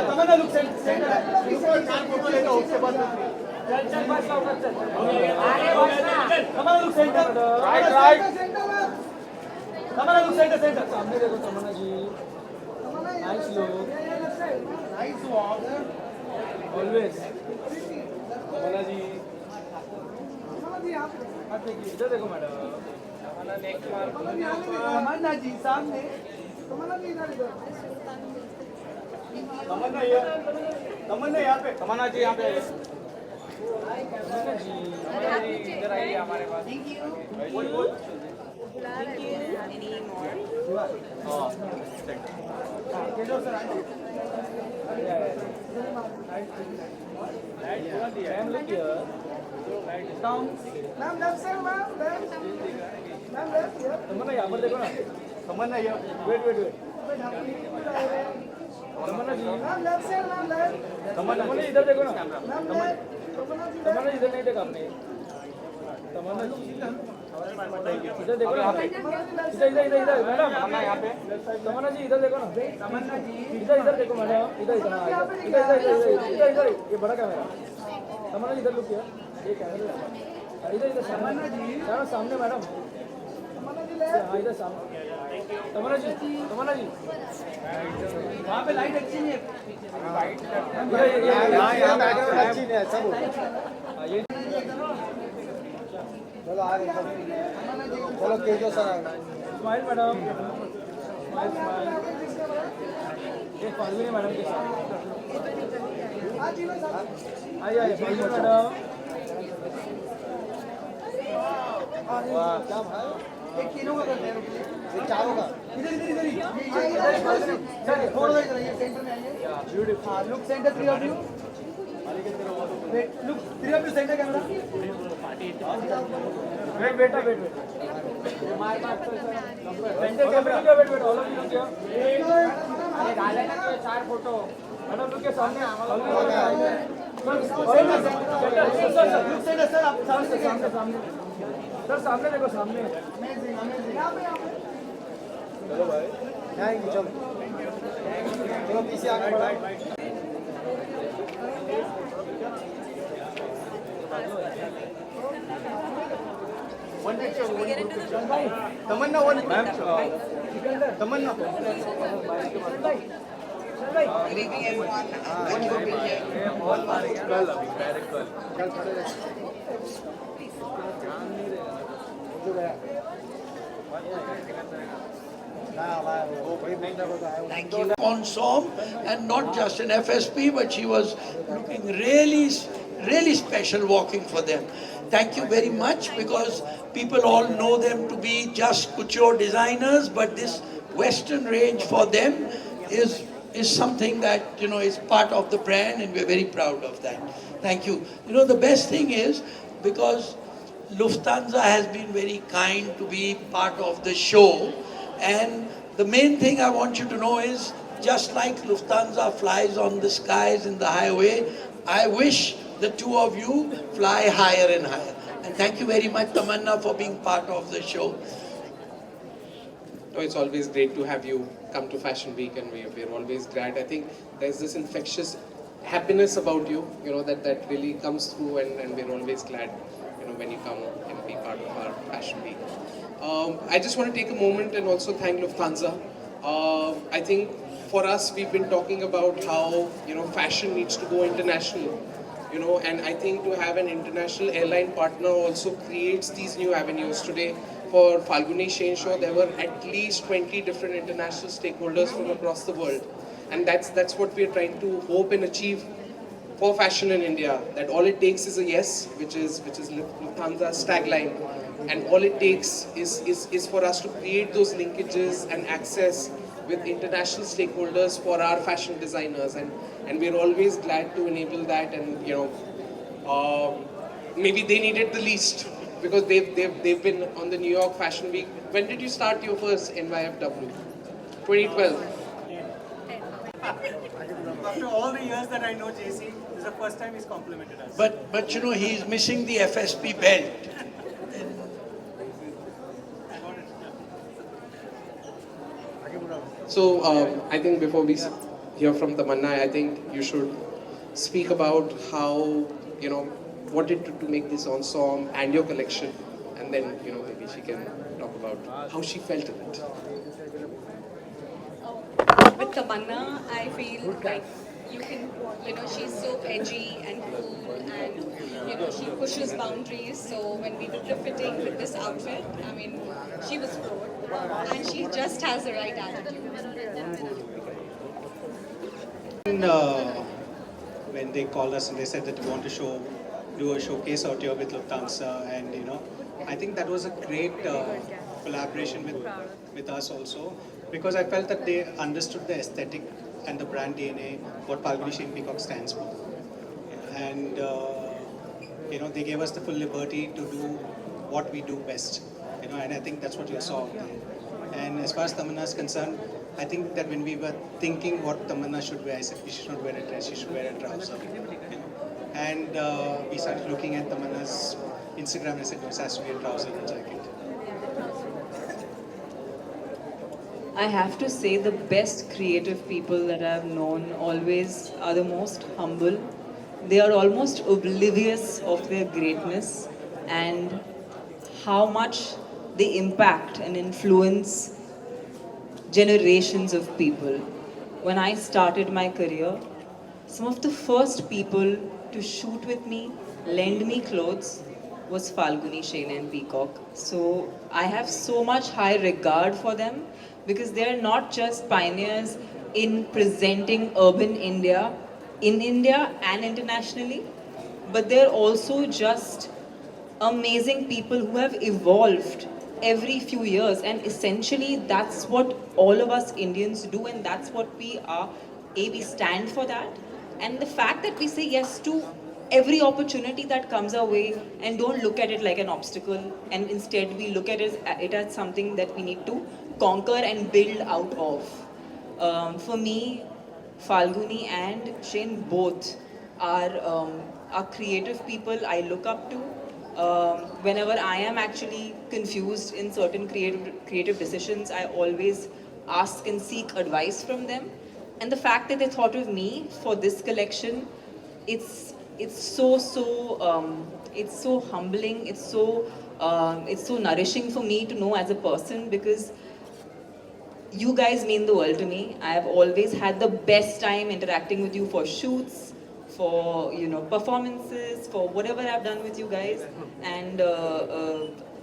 तमन्ना look centre चार photo लेगा उसके बाद चल बस चल Tamanna look centre right Tamanna look centre सामने देखो Tamanna ji nice look nice walk always Tamanna ji इधर देखो मैडम तमन्ना नेक्स्ट बार तमन्ना जी सामने तमन्ना जी इधर तमन्ना यहाँ पे तमन्ना जी यहाँ पे तमन्ना जी इधर आइए हमारे पास थैंक यू तमन्ना यहाँ पर देखो ना तमन्ना वेट तमन्ना जी तमन्ना इधर देखो ना तमन्ना इधर नहीं देखा आपने तमन्ना जी इधर देखो ना इधर मैडम यहाँ पे तमन्ना जी इधर देखो ना तमन्ना जी इधर देखो मैडम इधर ये बड़ा कैमरा तमन्ना जी इधर लुक किया ये कैमरा इधर तमन्ना जी सामने मैडम हाँ इधर सामने तमन्ना जी वहाँ पे लाइट अच्छी नहीं है यहाँ बैकग्राउंड अच्छी नहीं है सब चलो आ रहे चलो KJo sir smile madam smile ये फाल्गुनी मैडम के साथ आइए फाल्गुनी मैडम वाह क्या भाई एक तीनों का करते हैं ये चारों का इधर थोड़ा इधर ये सेंटर में आइए ब्यूटीफुल हां look center three of you wait look three of you center camera wait बेटा वेट मार center camera wait all of you क्या अरे डाले ना तो चार फोटो मैडम लुक के सामने लुक सेंटर सर आप सामने सर सामने देखो सामने चलो भाई थैंक यू चलो पीछे आगे बढ़ाओ one picture Tamannaah one ma'am Tamannaah Good evening, everyone. Thank you for being here. Thank you. On song, and not just an FSP, but she was looking really special walking for them. Thank you very much, because people all know them to be just couture designers, but this Western range for them is something that is part of the brand, and we're very proud of that. Thank you. The best thing is, because Lufthansa has been very kind to be part of the show, and the main thing I want you to know is, just like Lufthansa flies on the skies in the highway, I wish the two of you fly higher and higher. And thank you very much, Tamannaah, for being part of the show. No, it's always great to have you come to Fashion Week, and we're always glad. I think there's this infectious happiness about you, that really comes through, and we're always glad, when you come and be part of our Fashion Week. I just want to take a moment and also thank Lufthansa. I think for us, we've been talking about how, fashion needs to go international, and I think to have an international airline partner also creates these new avenues. Today, for Falguni Shane Show, there were at least 20 different international stakeholders from across the world. And that's what we're trying to hope and achieve for fashion in India. That all it takes is a yes, which is Lufthansa's tagline. And all it takes is for us to create those linkages and access with international stakeholders for our fashion designers. And we're always glad to enable that. And maybe they need it the least, because they've been on the New York Fashion Week. When did you start your first NYFW? 2012. After all the years that I know JC, this is the first time he's complimented us. But he's missing the FSP belt. So I think before we hear from Tamannaah, I think you should speak about how, you know, what it took to make this ensemble and your collection, and then, you know, maybe she can talk about how she felt in it. With Tamannaah, I feel like you can, she's so edgy and cool and, she pushes boundaries. So when we did the fitting with this outfit, I mean, she was pro and she just has the right attitude. And, when they called us and they said that we want to do a showcase out here with Lufthansa, and I think that was a great collaboration with us also, because I felt that they understood the aesthetic and the brand DNA, what Falguni Peacock stands for, and they gave us the full liberty to do what we do best, and I think that's what you saw out there. And as far as Tamannaah is concerned, I think that when we were thinking what Tamannaah should wear, I said she should not wear a dress, she should wear a trouser. And we started looking at Tamannaah's Instagram and I said, no, it has to be a trouser and a jacket. I have to say the best creative people that I've known always are the most humble. They are almost oblivious of their greatness and how much they impact and influence generations of people. When I started my career, some of the first people to shoot with me, lend me clothes, was Falguni, Shane and Peacock. So I have so much high regard for them because they're not just pioneers in presenting urban India in India and internationally, but they're also just amazing people who have evolved every few years, and essentially that's what all of us Indians do, and that's what we are. We stand for that, and the fact that we say yes to every opportunity that comes our way and don't look at it like an obstacle, and instead we look at it as something that we need to conquer and build out of. For me, Falguni and Shane both are creative people I look up to. Whenever I am actually confused in certain creative decisions, I always ask and seek advice from them. And the fact that they thought of me for this collection, it's so humbling. It's so nourishing for me to know as a person, because you guys mean the world to me. I have always had the best time interacting with you for shoots, for performances, for whatever I've done with you guys, and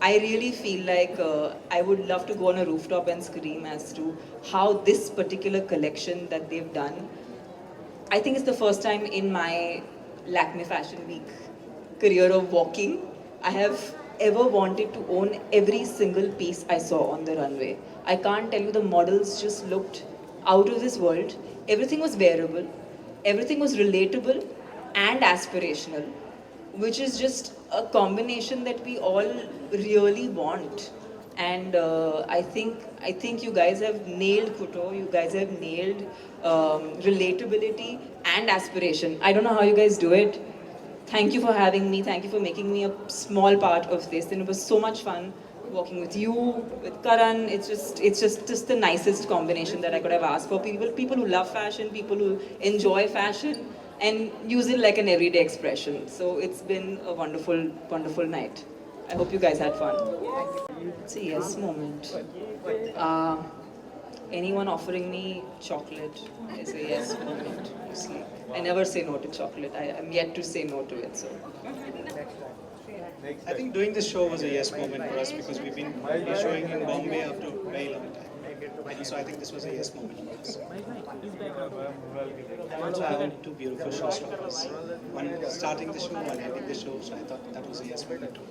I really feel like I would love to go on a rooftop and scream as to how this particular collection that they've done. I think it's the first time in my Lakme Fashion Week career of walking I have ever wanted to own every single piece I saw on the runway. I can't tell you, the models just looked out of this world. Everything was wearable, everything was relatable and aspirational, which is just a combination that we all really want. And I think you guys have nailed Kuto. You guys have nailed relatability and aspiration. I don't know how you guys do it. Thank you for having me. Thank you for making me a small part of this. And it was so much fun working with you, with Karan. It's just the nicest combination that I could have asked for. People who love fashion, people who enjoy fashion, and use it like an everyday expression. So it's been a wonderful, wonderful night. I hope you guys had fun. It's a yes moment. Anyone offering me chocolate is a yes moment. Honestly, I never say no to chocolate. I am yet to say no to it. So. I think doing this show was a yes moment for us because we've been showing in Bombay after a very long time. And so I think this was a yes moment for us. And also I own two beautiful showstoppers. One starting the show, one ending the show. So I thought that was a yes moment too.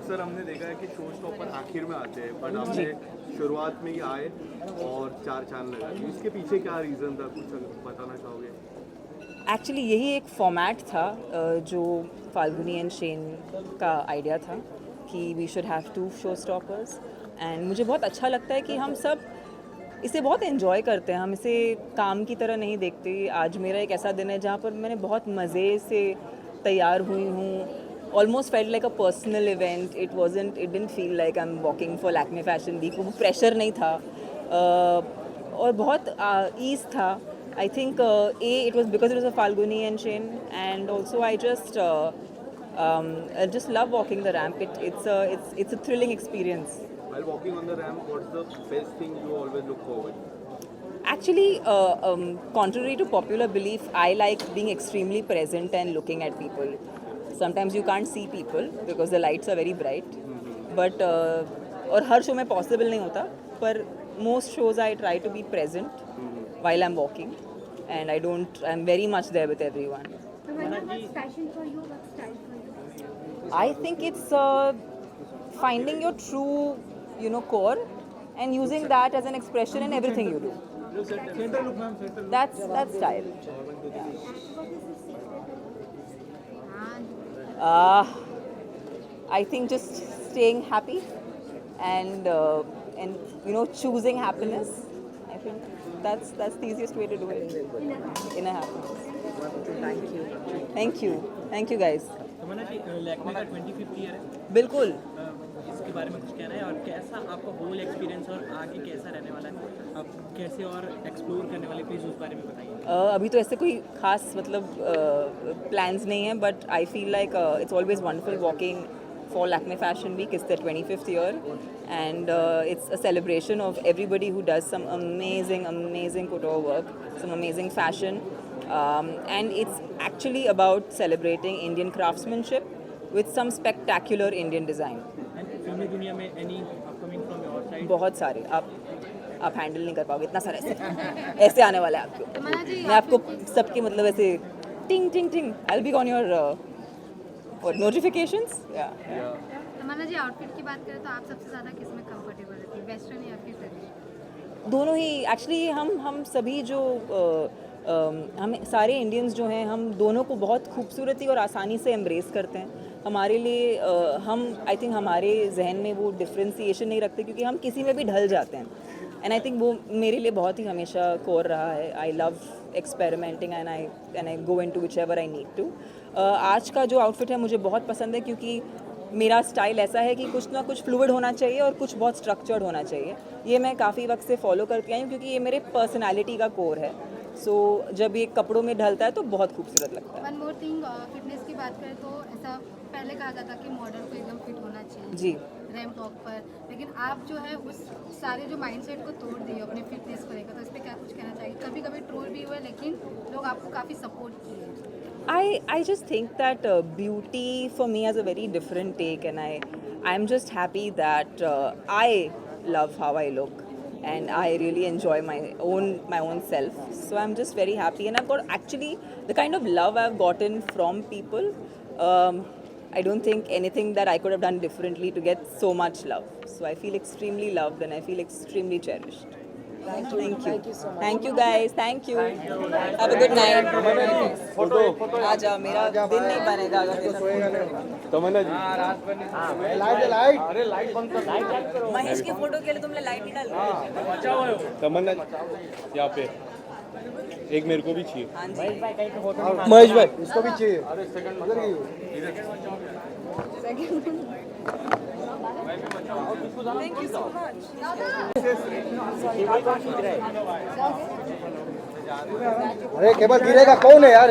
Sir हमने देखा है कि show stopper आखिर में आते हैं, but आपने शुरुआत में ही आए और चार चांद लगाए. इसके पीछे क्या रीज़न था, कुछ बताना चाहोगे? एक्चुअली यही एक फॉर्मेट था जो फाल्गुनी एंड शेन का आइडिया था कि we should have two show stoppers. And मुझे बहुत अच्छा लगता है कि हम सब इसे बहुत एंजॉय करते हैं. हम इसे काम की तरह नहीं देखते. आज मेरा एक ऐसा दिन है जहाँ पर मैंने बहुत मज़े से तैयार हुई हूँ. Almost felt like a personal event. It didn't feel like I'm walking for Lakme Fashion Week. वो प्रेशर नहीं था. और बहुत ईज था. I think it was because it was a Falguni and Shin, and also I just love walking the ramp. It's a thrilling experience. While walking on the ramp, what's the best thing you always look forward? Actually, contrary to popular belief, I like being extremely present and looking at people. Sometimes you can't see people because the lights are very bright. But और हर show में possible नहीं होता. पर most shows I try to be present while I'm walking, and I'm very much there with everyone. So what's passion for you? What's style for you? I think it's finding your true, core, and using that as an expression in everything you do. Center look, ma'am. Center look. That's style. I think just staying happy and choosing happiness. I think that's the easiest way to do it. Inner happiness. Thank you guys. तमन्ना जी, लैक्मे का 25th year है. बिल्कुल. इसके बारे में कुछ कहना है और कैसा आपका होल एक्सपीरियंस और आगे कैसा रहने वाला है, आप कैसे और एक्सप्लोर करने वाले, प्लीज उस बारे में बताइए. अभी तो ऐसे कोई खास प्लान्स नहीं है, but I feel like it's always wonderful walking for Lakme Fashion Week. It's their 25th year, and it's a celebration of everybody who does some amazing couture work, some amazing fashion, and it's actually about celebrating Indian craftsmanship with some spectacular Indian design. And फिल्मी दुनिया में any upcoming from your side? बहुत सारे. आप handle नहीं कर पाओगे इतना सारा. ऐसे आने वाला है आपको. मैं आपको सबके ऐसे टिंग टिंग टिंग. I'll be on your notifications. Tamannaah ji, outfit की बात करें तो आप सबसे ज़्यादा किस में कंफर्टेबल रहती है, वेस्टर्न या फिर ट्रेडिशनल? दोनों ही. एक्चुअली हम सभी जो हम सारे इंडियंस जो हैं, हम दोनों को बहुत खूबसूरती और आसानी से एम्ब्रेस करते हैं. हमारे लिए आई थिंक हमारे जहन में वो डिफ्रेंसिएशन नहीं रखते, क्योंकि हम किसी में भी ढल जाते हैं. एंड आई थिंक वो मेरे लिए बहुत ही हमेशा कोर रहा है. I love experimenting and I go into whichever I need to. आज का जो आउटफिट है मुझे बहुत पसंद है, क्योंकि मेरा स्टाइल ऐसा है कि कुछ ना कुछ फ्लूइड होना चाहिए और कुछ बहुत स्ट्रक्चर्ड होना चाहिए. ये मैं काफ़ी वक्त से फॉलो करती आई हूँ, क्योंकि ये मेरे पर्सनालिटी का कोर है. सो जब ये कपड़ों में ढलता है तो बहुत खूबसूरत लगता है. वन मोर थिंग, फिटनेस की बात करें तो ऐसा पहले कहा जाता कि मॉडल को एकदम फिट होना चाहिए जी. रैंप वॉक पर, लेकिन आप जो है उस सारे जो माइंडसेट को तोड़ दिए अपने फिटनेस को लेकर, तो इस पर क्या कुछ कहना चाहिए? कभी कभी ट्रोल भी हुए, लेकिन लोग आपको काफ़ी सपोर्ट किए. I just think that beauty for me has a very different take, and I'm just happy that I love how I look, and I really enjoy my own self. So I'm just very happy, and I've got actually the kind of love I've gotten from people. I don't think anything that I could have done differently to get so much love. So I feel extremely loved, and I feel extremely cherished. Thank you so much. Thank you guys. Thank you. Have a good night. आजा, मेरा दिन नहीं बनेगा अगर तमन्ना जी, light. अरे light बंद कर. महेश की फोटो के लिए तुमने लाइट नहीं डाली. तमन्ना यहाँ पे एक मेरे को भी चाहिए. हाँ जी. महेश भाई, इसको भी चाहिए. अरे second Thank you so much. अरे केबल गिरेगा कौन है यार?